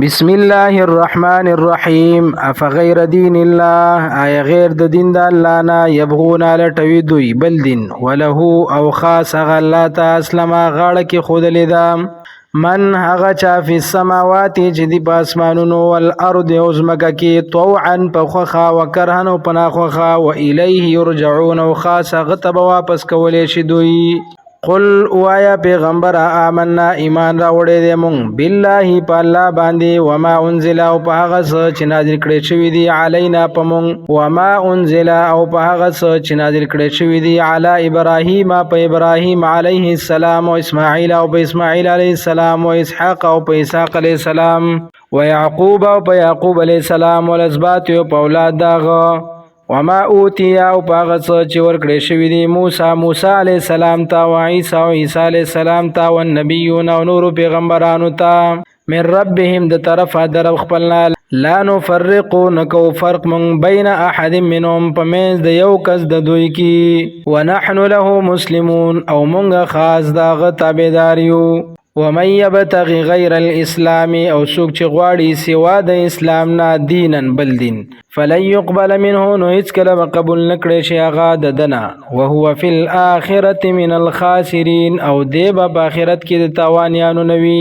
بسم الله الرحمن الرحیم افغیر دین الله آیا غیر د دین د الله نه یبغون لټوي دوی بل دین وله او خاص هغه الله ته اسلم غاړه کې خود لیدا من هغه چا فی السماوات چې دی په اسمانونو والارض او زمکه کې طوعا په خوخه وکرهن او پنا خوخه و الیه یرجعون او خاص هغه ته واپس کولې شي دوی قل وایا پیغمبر آمنا ایمان راوړې دې مونږ بالله په الله باندې وما انزل او په هغه څه چې نازل کړي شوی دی علینا په مونږ وما انزل او په هغه څه چې نازل کړي شوی دی علی ابراهیم په ابراهیم علیه السلام او اسماعیل او په اسماعیل علیه السلام او اسحاق او په اسحاق علیه السلام و یعقوب او په یعقوب علیه السلام او الاسباط او په اولاد داغه وما اوتیا او پاغه څه چې ورکړې شوی دی موسی علی السلام ته او عیسی علی السلام ته او نبیون او نور پیغمبرانو ته من ربهم د طرفه در خپلنا لا نفرق نکو فرق من بین احد منهم پمنځ د یو کس د دوی کې ونحن له مسلمون او مونږه خاص داغه تابعدار یو ومن یبتغي غیر الاسلام او څوک چې غواړي سوا د اسلام نه دینن بل دین فلن يقبل منه نو هیڅ کله قبول نکړي شي هغه د دنا وهو فی الاخره من الخاسرین او دی په آخرت کې د تاوانیانو نوي